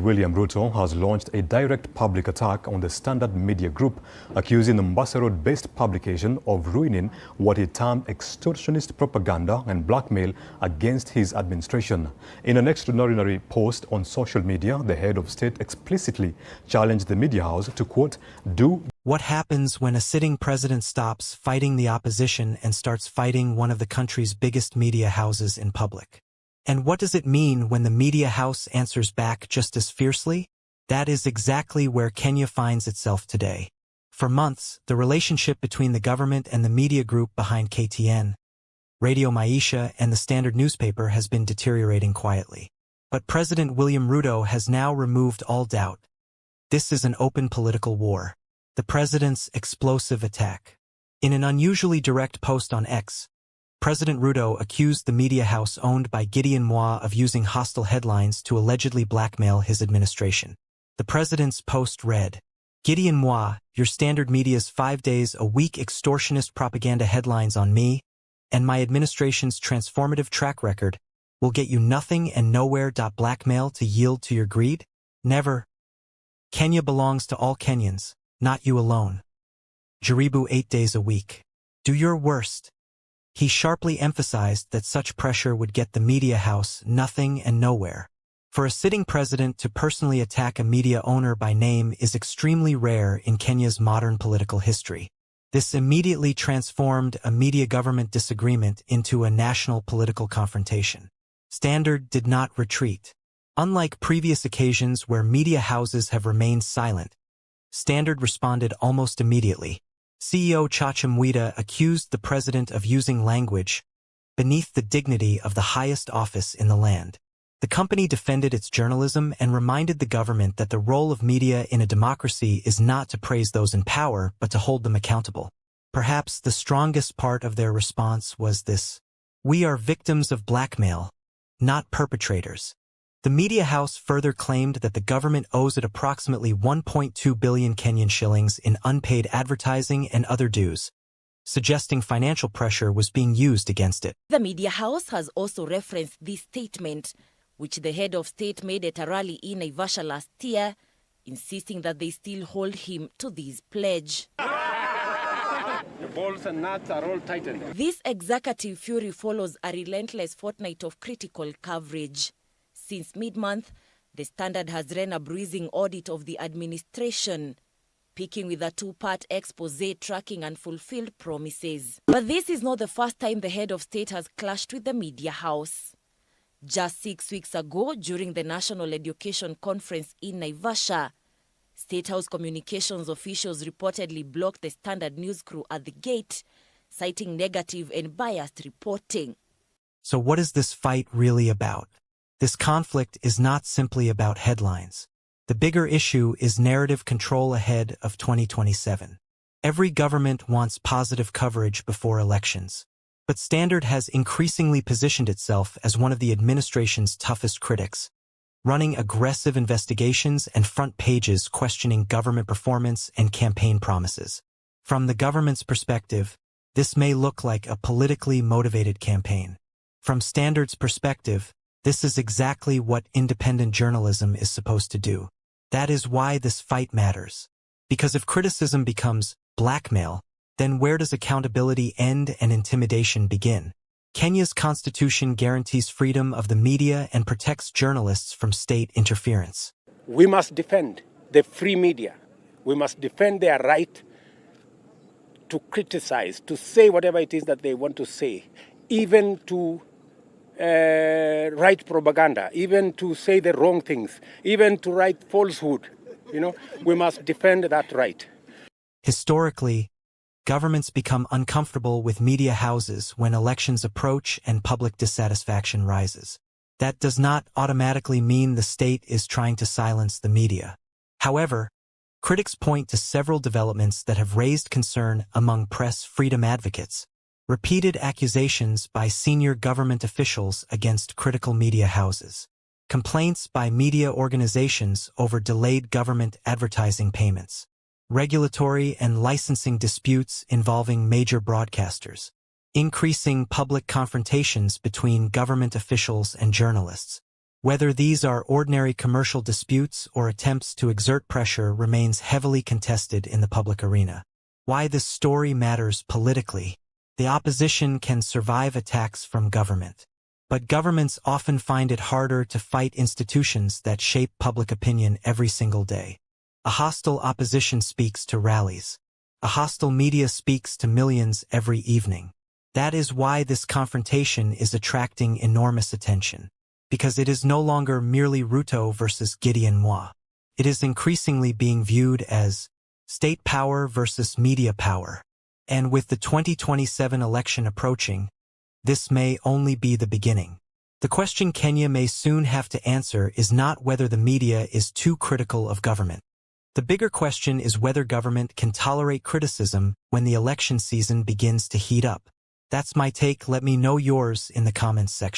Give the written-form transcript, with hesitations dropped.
William Ruto has launched a direct public attack on the Standard Media Group, accusing the Mombasa Road-based publication of ruining what he termed extortionist propaganda and blackmail against his administration. In an extraordinary post on social media, the head of state explicitly challenged the media house to, quote, do what happens when a sitting president stops fighting the opposition and starts fighting one of the country's biggest media houses in public. And what does it mean when the media house answers back just as fiercely? That is exactly where Kenya finds itself today. For months, the relationship between the government and the media group behind KTN, Radio Maisha, and the Standard newspaper has been deteriorating quietly. But President William Ruto has now removed all doubt. This is an open political war. The president's explosive attack. In an unusually direct post on X, President Ruto accused the media house owned by Gideon Moi of using hostile headlines to allegedly blackmail his administration. The president's post read, Gideon Moi, your Standard Media's 5 days a week extortionist propaganda headlines on me and my administration's transformative track record will get you nothing and nowhere. Blackmail to yield to your greed? Never. Kenya belongs to all Kenyans, not you alone. Jaribu 8 days a week. Do your worst. He sharply emphasized that such pressure would get the media house nothing and nowhere. For a sitting president to personally attack a media owner by name is extremely rare in Kenya's modern political history. This immediately transformed a media-government disagreement into a national political confrontation. Standard did not retreat. Unlike previous occasions where media houses have remained silent, Standard responded almost immediately. CEO Chacha Mwita accused the president of using language beneath the dignity of the highest office in the land. The company defended its journalism and reminded the government that the role of media in a democracy is not to praise those in power, but to hold them accountable. Perhaps the strongest part of their response was this: we are victims of blackmail, not perpetrators. The media house further claimed that the government owes it approximately 1.2 billion Kenyan shillings in unpaid advertising and other dues, suggesting financial pressure was being used against it. The media house has also referenced this statement, which the head of state made at a rally in Naivasha last year, insisting that they still hold him to this pledge. The bolts and nuts are all tightened. This executive fury follows a relentless fortnight of critical coverage. Since mid-month, the Standard has run a bruising audit of the administration, picking with a two-part expose tracking unfulfilled promises. But this is not the first time the head of state has clashed with the media house. Just 6 weeks ago, during the National Education Conference in Naivasha, State House communications officials reportedly blocked the Standard news crew at the gate, citing negative and biased reporting. So what is this fight really about? This conflict is not simply about headlines. The bigger issue is narrative control ahead of 2027. Every government wants positive coverage before elections. But Standard has increasingly positioned itself as one of the administration's toughest critics, running aggressive investigations and front pages questioning government performance and campaign promises. From the government's perspective, this may look like a politically motivated campaign. From Standard's perspective, this is exactly what independent journalism is supposed to do. That is why this fight matters. Because if criticism becomes blackmail, then where does accountability end and intimidation begin? Kenya's constitution guarantees freedom of the media and protects journalists from state interference. We must defend the free media. We must defend their right to criticize, to say whatever it is that they want to say, even to write propaganda, even to say the wrong things, even to write falsehood. We must defend that right. Historically, governments become uncomfortable with media houses when elections approach and public dissatisfaction rises. That does not automatically mean the state is trying to silence the media. However, critics point to several developments that have raised concern among press freedom advocates. Repeated accusations by senior government officials against critical media houses. Complaints by media organizations over delayed government advertising payments. Regulatory and licensing disputes involving major broadcasters. Increasing public confrontations between government officials and journalists. Whether these are ordinary commercial disputes or attempts to exert pressure remains heavily contested in the public arena. Why this story matters politically. The opposition can survive attacks from government. But governments often find it harder to fight institutions that shape public opinion every single day. A hostile opposition speaks to rallies. A hostile media speaks to millions every evening. That is why this confrontation is attracting enormous attention. Because it is no longer merely RUTO versus Gideon Moi. It is increasingly being viewed as state power versus media power. And with the 2027 election approaching, this may only be the beginning. The question Kenya may soon have to answer is not whether the media is too critical of government. The bigger question is whether government can tolerate criticism when the election season begins to heat up. That's my take. Let me know yours in the comments section.